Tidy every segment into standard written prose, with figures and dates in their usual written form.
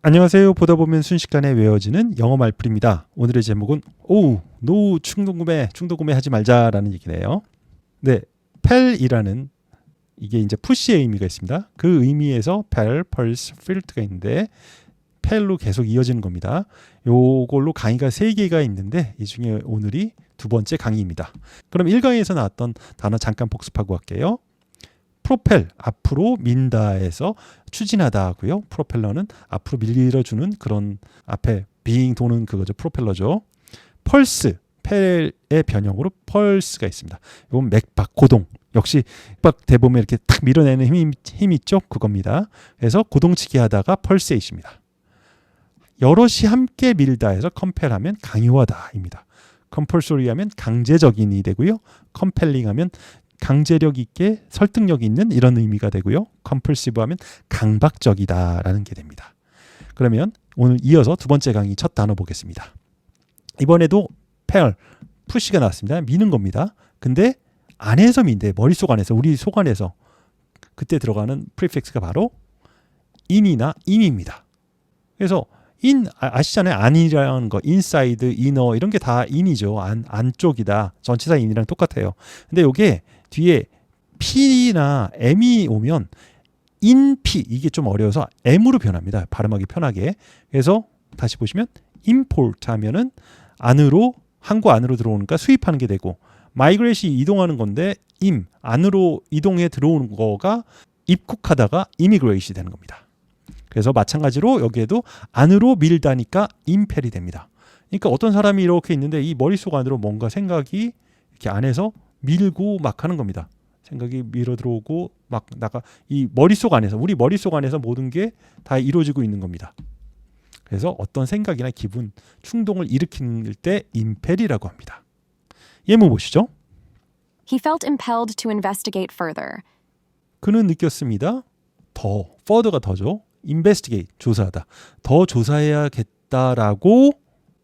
안녕하세요. 보다 보면 순식간에 외워지는 영어 말풀입니다. 오늘의 제목은 노 충동구매 하지 말자라는 얘기네요. 네, 펠이라는 이게 이제 푸시의 의미가 있습니다. 그 의미에서 펄스, 필트가 있는데 펠로 계속 이어지는 겁니다. 요걸로 강의가 3개가 있는데 이 중에 오늘이 두 번째 강의입니다. 그럼 1강에서 나왔던 단어 잠깐 복습하고 갈게요. 프로펠, 앞으로 민다에서 추진하다 하고요. 프로펠러는 앞으로 밀어주는 그런 앞에 빙 도는 그거죠. 프로펠러죠. 펄스, 펠의 변형으로 펄스가 있습니다. 이건 맥박, 고동. 역시 맥박 대보면 이렇게 탁 밀어내는 힘 있죠? 그겁니다. 그래서 고동치기 하다가 펄세이십니다. 여럿이 함께 밀다 해서 컴펠하면 강요하다입니다. 컴펄소리 하면 강제적인이 되고요. 컴펠링 하면 강제력 있게 설득력 있는 이런 의미가 되고요. 컴플시브 하면 강박적이다라는 게 됩니다. 그러면 오늘 이어서 두 번째 강의 첫 단어 보겠습니다. 이번에도 펠, 푸시가 나왔습니다. 미는 겁니다. 근데 안에서 민대, 머릿속 안에서, 우리 속 안에서 그때 들어가는 프리픽스가 바로 in이나 in입니다. 그래서 in 아시잖아요. 안이라는 거, inside, inner 이런 게 다 in이죠. 안쪽이다. 전치사 in이랑 똑같아요. 근데 이게 뒤에 P나 M이 오면 in P 이게 좀 어려워서 M으로 변합니다. 발음하기 편하게. 그래서 다시 보시면 import 하면은 안으로 항구 안으로 들어오니까 수입하는 게 되고 migrate이 이동하는 건데 안으로 이동해 들어오는 거가 입국하다가 immigrate이 되는 겁니다. 그래서 마찬가지로 여기에도 안으로 밀다니까 임펠이 됩니다. 그러니까 어떤 사람이 이렇게 있는데 이 머릿속 안으로 뭔가 생각이 이렇게 안에서 밀고 막 하는 겁니다. 생각이 밀어 들어오고 막 나가 이 머릿속 안에서 우리 머릿속 안에서 모든 게 다 이루어지고 있는 겁니다. 그래서 어떤 생각이나 기분, 충동을 일으킬 때 임펠이라고 합니다. 예문 보시죠. He felt impelled to investigate further. 그는 느꼈습니다. further가 더죠. investigate, 조사하다. 더 조사해야겠다라고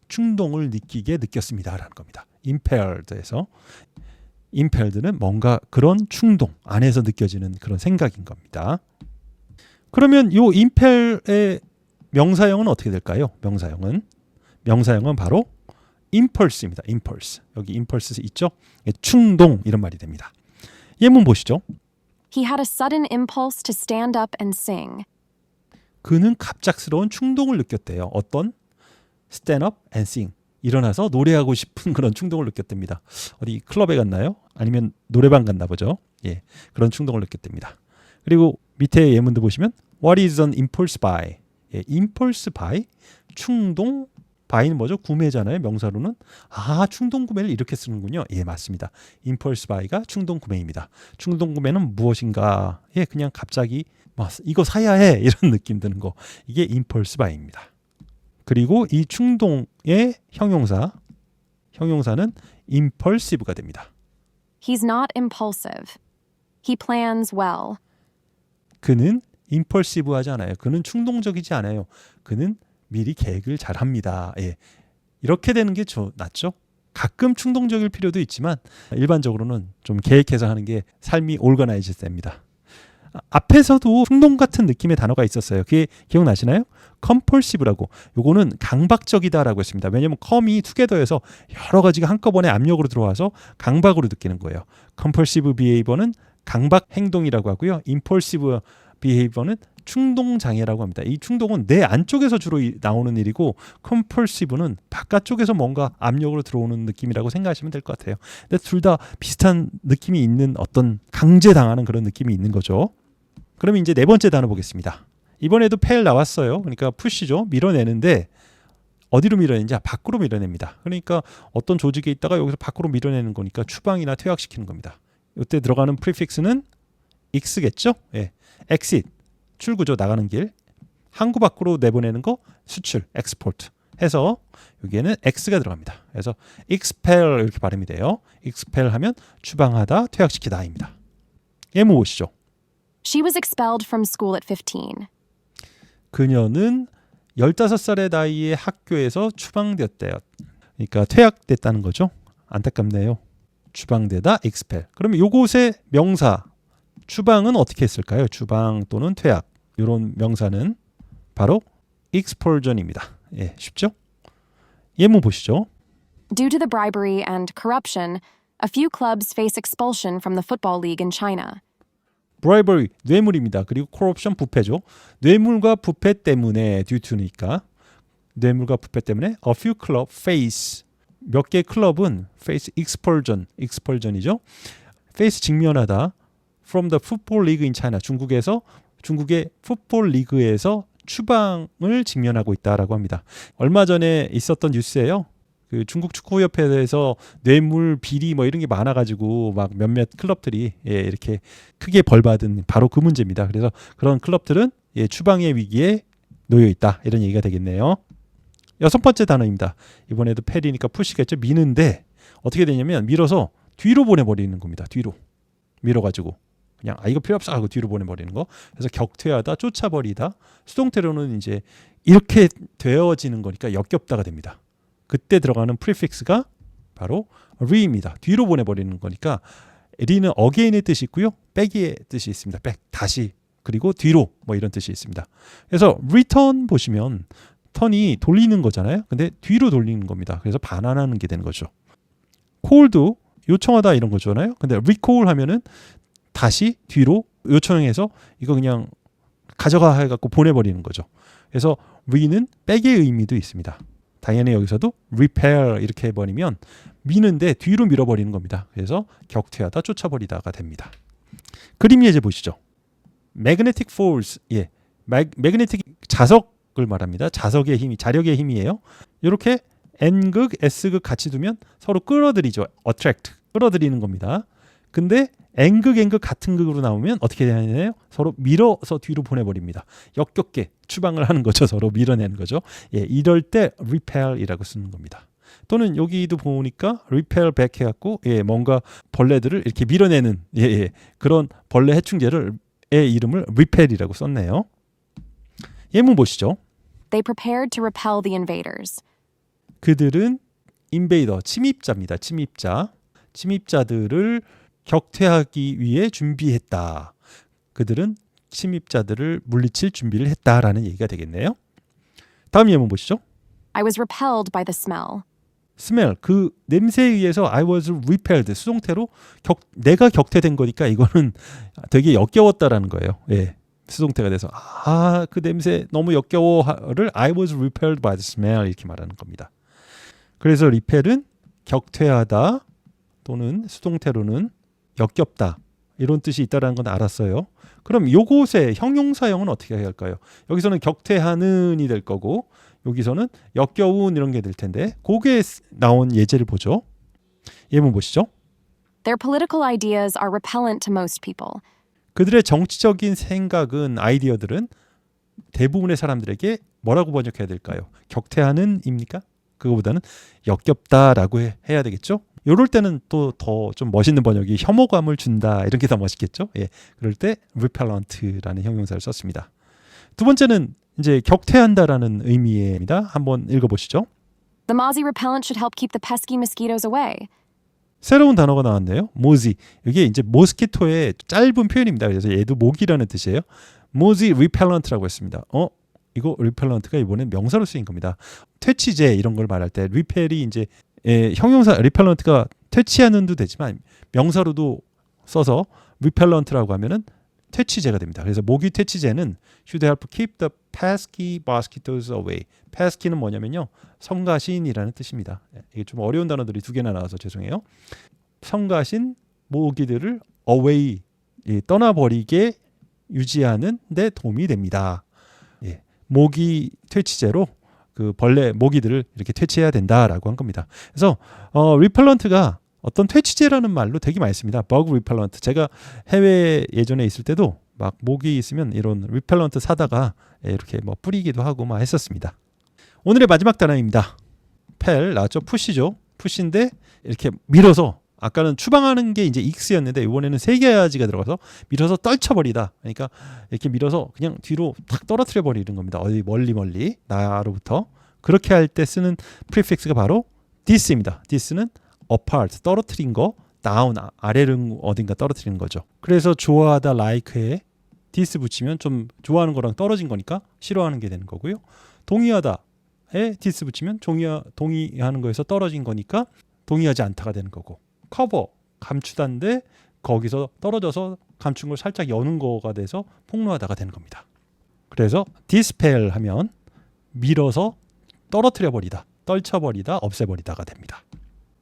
충동을 느꼈습니다라는 겁니다. impelled에서 impelled는 뭔가 그런 충동 안에서 느껴지는 그런 생각인 겁니다. 그러면 요 impel의 명사형은 어떻게 될까요? 명사형은 바로 impulse입니다. impulse. 여기 impulse 있죠? 충동 이런 말이 됩니다. 예문 보시죠. He had a sudden impulse to stand up and sing. 그는 갑작스러운 충동을 느꼈대요. 어떤? stand up and sing. 일어나서 노래하고 싶은 그런 충동을 느꼈답니다. 어디 클럽에 갔나요? 아니면 노래방 갔나 보죠. 예, 그런 충동을 느꼈답니다. 그리고 밑에 예문도 보시면 What is an impulse buy? 예, impulse buy? 충동? buy는 뭐죠? 구매잖아요. 명사로는. 충동 구매를 이렇게 쓰는군요. 예, 맞습니다. impulse buy가 충동 구매입니다. 충동 구매는 무엇인가? 예, 그냥 갑자기 이거 사야 해 이런 느낌 드는 거. 이게 impulse buy입니다. 그리고 이 충동의 형용사는 impulsive가 됩니다. He's not impulsive. He plans well. 그는 impulsive하지 않아요. 그는 충동적이지 않아요. 그는 미리 계획을 잘합니다. 예. 이렇게 되는 게 낫죠. 가끔 충동적일 필요도 있지만 일반적으로는 좀 계획해서 하는 게 삶이 올가나이즈 됩니다. 앞에서도 충동 같은 느낌의 단어가 있었어요. 그게 기억나시나요? compulsive라고. 요거는 강박적이다라고 했습니다. 왜냐하면 com이 together해서 여러 가지가 한꺼번에 압력으로 들어와서 강박으로 느끼는 거예요. compulsive behavior는 강박 행동이라고 하고요. impulsive behavior는 충동 장애라고 합니다. 이 충동은 내 안쪽에서 주로 나오는 일이고 compulsive는 바깥쪽에서 뭔가 압력으로 들어오는 느낌이라고 생각하시면 될 것 같아요. 근데 둘 다 비슷한 느낌이 있는 어떤 강제당하는 그런 느낌이 있는 거죠. 그러면 이제 네 번째 단어 보겠습니다. 이번에도 펠 나왔어요. 그러니까 푸시죠. 밀어내는데 어디로 밀어내는지 밖으로 밀어냅니다. 그러니까 어떤 조직에 있다가 여기서 밖으로 밀어내는 거니까 추방이나 퇴학시키는 겁니다. 이때 들어가는 프리픽스는 x겠죠. 예, exit. 출구죠. 나가는 길. 항구 밖으로 내보내는 거 수출, export 해서 여기에는 x가 들어갑니다. 그래서 expel 이렇게 발음이 돼요. expel 하면 추방하다, 퇴학시키다입니다. 예문 보시죠. She was expelled from school at 15. 그녀는 15살의 나이에 학교에서 추방되었대요. 그러니까 퇴학됐다는 거죠. 안타깝네요. 추방되다, expel. 그러면 요곳의 명사 추방은 어떻게 했을까요? 추방 또는 퇴학. 이런 명사는 바로 expulsion입니다. 예, 쉽죠? 예문 보시죠. Due to the bribery and corruption, a few clubs face expulsion from the Football League in China. bribery, 뇌물입니다. 그리고 corruption, 부패죠. 뇌물과 부패 때문에 due to니까 뇌물과 부패 때문에 a few club face, 몇 개 클럽은 face expulsion, expulsion이죠. face 직면하다 from the football league in China, 중국의 풋볼 리그에서 추방을 직면하고 있다라고 합니다. 얼마 전에 있었던 뉴스예요. 그 중국 축구협회에서 뇌물 비리 뭐 이런 게 많아가지고 막 몇몇 클럽들이 이렇게 크게 벌받은 바로 그 문제입니다. 그래서 그런 클럽들은 추방의 위기에 놓여 있다 이런 얘기가 되겠네요. 6번째 단어입니다. 이번에도 펠이니까 푸시겠죠. 미는데 어떻게 되냐면 밀어서 뒤로 보내버리는 겁니다. 뒤로 밀어가지고 그냥 이거 필요 없어 하고 뒤로 보내버리는 거. 그래서 격퇴하다, 쫓아버리다. 수동태로는 이제 이렇게 되어지는 거니까 역겹다가 됩니다. 그때 들어가는 프리픽스가 바로 re입니다. 뒤로 보내버리는 거니까 re는 again의 뜻이 있고요. back의 뜻이 있습니다. back, 다시, 그리고 뒤로 뭐 이런 뜻이 있습니다. 그래서 return 보시면 턴이 돌리는 거잖아요. 근데 뒤로 돌리는 겁니다. 그래서 반환하는 게 되는 거죠. call도 요청하다 이런 거잖아요. 근데 recall 하면은 다시 뒤로 요청해서 이거 그냥 가져가 해갖고 보내버리는 거죠. 그래서 re는 백의 의미도 있습니다. 당연히 여기서도 repair 이렇게 해버리면 미는데 뒤로 밀어버리는 겁니다. 그래서 격퇴하다, 쫓아버리다가 됩니다. 그림 예제 보시죠. magnetic force, magnetic 자석을 말합니다. 자석의 힘이, 자력의 힘이에요. 이렇게 N극, S극 같이 두면 서로 끌어들이죠. attract, 끌어들이는 겁니다. 근데 N극, N극 같은 극으로 나오면 어떻게 되냐면 서로 밀어서 뒤로 보내버립니다. 역겹게 추방을 하는 거죠. 서로 밀어내는 거죠. 이럴 때 repel이라고 쓰는 겁니다. 또는 여기도 보니까 repel back 해갖고 뭔가 벌레들을 이렇게 밀어내는 그런 벌레 해충제를 이름을 repel이라고 썼네요. 예문 보시죠. They prepared to repel the invaders. 그들은 인베이더, 침입자입니다. 침입자들을 격퇴하기 위해 준비했다. 그들은 침입자들을 물리칠 준비를 했다라는 얘기가 되겠네요. 다음 예문 보시죠. I was repelled by the smell. smell, 그 냄새에 의해서 I was repelled, 수동태로 내가 격퇴된 거니까 이거는 되게 역겨웠다라는 거예요. 수동태가 돼서 그 냄새 너무 역겨워를 I was repelled by the smell 이렇게 말하는 겁니다. 그래서 repell은 격퇴하다 또는 수동태로는 역겹다 이런 뜻이 있다는 건 알았어요. 그럼 요곳의 형용사형은 어떻게 해야 할까요? 여기서는 격퇴하는이 될 거고 여기서는 역겨운 이런 게 될 텐데 그게 나온 예제를 보죠. 예문 보시죠. Their political ideas are repellent to most people. 그들의 정치적인 생각은, 아이디어들은 대부분의 사람들에게 뭐라고 번역해야 될까요? 격퇴하는 입니까? 그거보다는 역겹다라고 해야 되겠죠? 이럴 때는 또 더 좀 멋있는 번역이 혐오감을 준다 이런 게 더 멋있겠죠? 그럴 때 repellent라는 형용사를 썼습니다. 두 번째는 이제 격퇴한다라는 의미입니다. 한번 읽어보시죠. The mozzie repellent should help keep the pesky mosquitoes away. 새로운 단어가 나왔네요. 모지. 이게 이제 모스키토의 짧은 표현입니다. 그래서 얘도 모기라는 뜻이에요. 모지 repellent라고 했습니다. 이거 repellent가 이번엔 명사로 쓰인 겁니다. 퇴치제 이런 걸 말할 때 repel이 이제 형용사 repellent가 퇴치하는도 되지만 명사로도 써서 repellent라고 하면은 퇴치제가 됩니다. 그래서 모기 퇴치제는 should help keep the pesky mosquitoes away. pesky는 뭐냐면요. 성가신이라는 뜻입니다. 이게 좀 어려운 단어들이 두 개나 나와서 죄송해요. 성가신 모기들을 away, 떠나버리게 유지하는 데 도움이 됩니다. 모기 퇴치제로 그 벌레 모기들을 이렇게 퇴치해야 된다라고 한 겁니다. 그래서 repellent가 어떤 퇴치제라는 말로 되게 많이 씁니다. bug repellent. 제가 해외 예전에 있을 때도 막 모기 있으면 이런 repellent 사다가 이렇게 뭐 뿌리기도 하고 막 했었습니다. 오늘의 마지막 단어입니다. 펠 나왔죠? 푸시죠. 푸시인데 이렇게 밀어서 아까는 추방하는 게 이제 익스였는데 이번에는 세 가지가 들어가서 밀어서 떨쳐버리다. 그러니까 이렇게 밀어서 그냥 뒤로 탁 떨어뜨려 버리는 겁니다. 어디 멀리 나로부터. 그렇게 할 때 쓰는 프리픽스가 바로 this입니다. this는 apart, 떨어뜨린 거, down, 아래로 어딘가 떨어뜨리는 거죠. 그래서 좋아하다, like에 this 붙이면 좀 좋아하는 거랑 떨어진 거니까 싫어하는 게 되는 거고요. 동의하다에 디스 붙이면 동의하는 거에서 떨어진 거니까 동의하지 않다가 되는 거고, 커버 감추다인데 거기서 떨어져서 감춘 걸 살짝 여는 거가 돼서 폭로하다가 되는 겁니다. 그래서 디스펠 하면 밀어서 떨어뜨려 버리다, 떨쳐버리다, 없애버리다가 됩니다.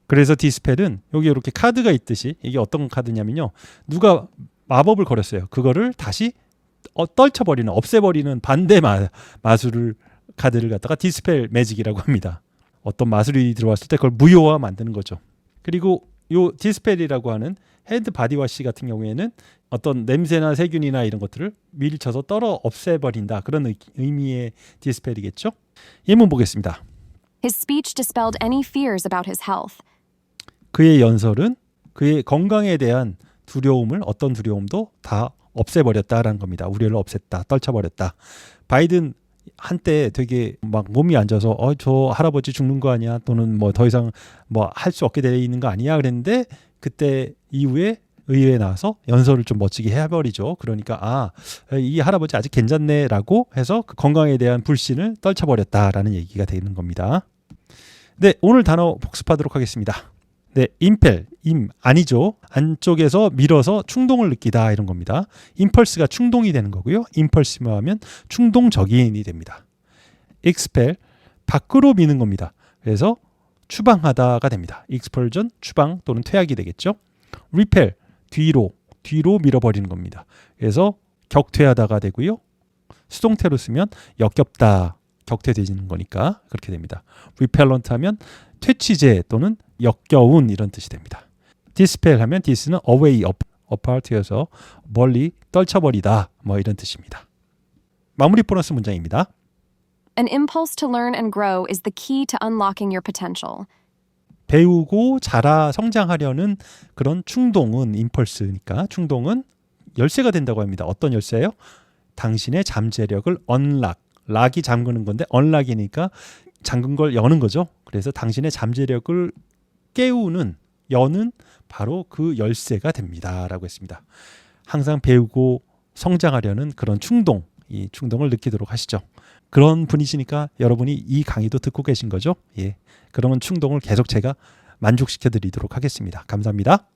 그래서 디스펠은 여기 이렇게 카드가 있듯이, 이게 어떤 카드냐면요, 누가 마법을 걸었어요. 그거를 다시 떨쳐버리는, 없애버리는 반대 마술을 카드를 갖다가 디스펠 매직이라고 합니다. 어떤 마술이 들어왔을 때 그걸 무효화 만드는 거죠. 그리고 요 디스펠이라고 하는 헤드 바디워시 같은 경우에는 어떤 냄새나 세균이나 이런 것들을 밀쳐서 없애버린다, 그런 의미의 디스펠이겠죠. 예문 보겠습니다. His speech dispelled any fears about his health. 그의 연설은 그의 건강에 대한 두려움을, 어떤 두려움도 다 없애버렸다라는 겁니다. 우려를 없앴다, 떨쳐버렸다. 바이든 한때 되게 막 몸이 안 좋아서 저 할아버지 죽는 거 아니야, 또는 뭐 더 이상 뭐 할 수 없게 돼 있는 거 아니야 그랬는데, 그때 이후에 의회에 나와서 연설을 좀 멋지게 해버리죠. 그러니까 이 할아버지 아직 괜찮네라고 해서 그 건강에 대한 불신을 떨쳐버렸다라는 얘기가 되는 겁니다. 네, 오늘 단어 복습하도록 하겠습니다. 네, 임펠, 아니죠. 안쪽에서 밀어서 충동을 느끼다, 이런 겁니다. 임펄스가 충동이 되는 거고요. 임펄시브 하면 충동적인이 됩니다. 익스펠, 밖으로 미는 겁니다. 그래서 추방하다가 됩니다. 익스펄전, 추방 또는 퇴학이 되겠죠. 리펠, 뒤로 밀어버리는 겁니다. 그래서 격퇴하다가 되고요. 수동태로 쓰면 역겹다, 격퇴되지는 거니까 그렇게 됩니다. repellent 하면 퇴치제 또는 역겨운, 이런 뜻이 됩니다. dispel 하면 dis는 away, apart여서 멀리 떨쳐버리다, 뭐 이런 뜻입니다. 마무리 보너스 문장입니다. An impulse to learn and grow is the key to unlocking your potential. 배우고 성장하려는 그런 충동은, 임펄스니까 충동은 열쇠가 된다고 합니다. 어떤 열쇠예요? 당신의 잠재력을 락이 잠그는 건데 언락이니까 잠근 걸 여는 거죠. 그래서 당신의 잠재력을 여는 바로 그 열쇠가 됩니다 라고 했습니다. 항상 배우고 성장하려는 그런 충동, 이 충동을 느끼도록 하시죠. 그런 분이시니까 여러분이 이 강의도 듣고 계신 거죠. 예, 그러면 충동을 계속 제가 만족시켜 드리도록 하겠습니다. 감사합니다.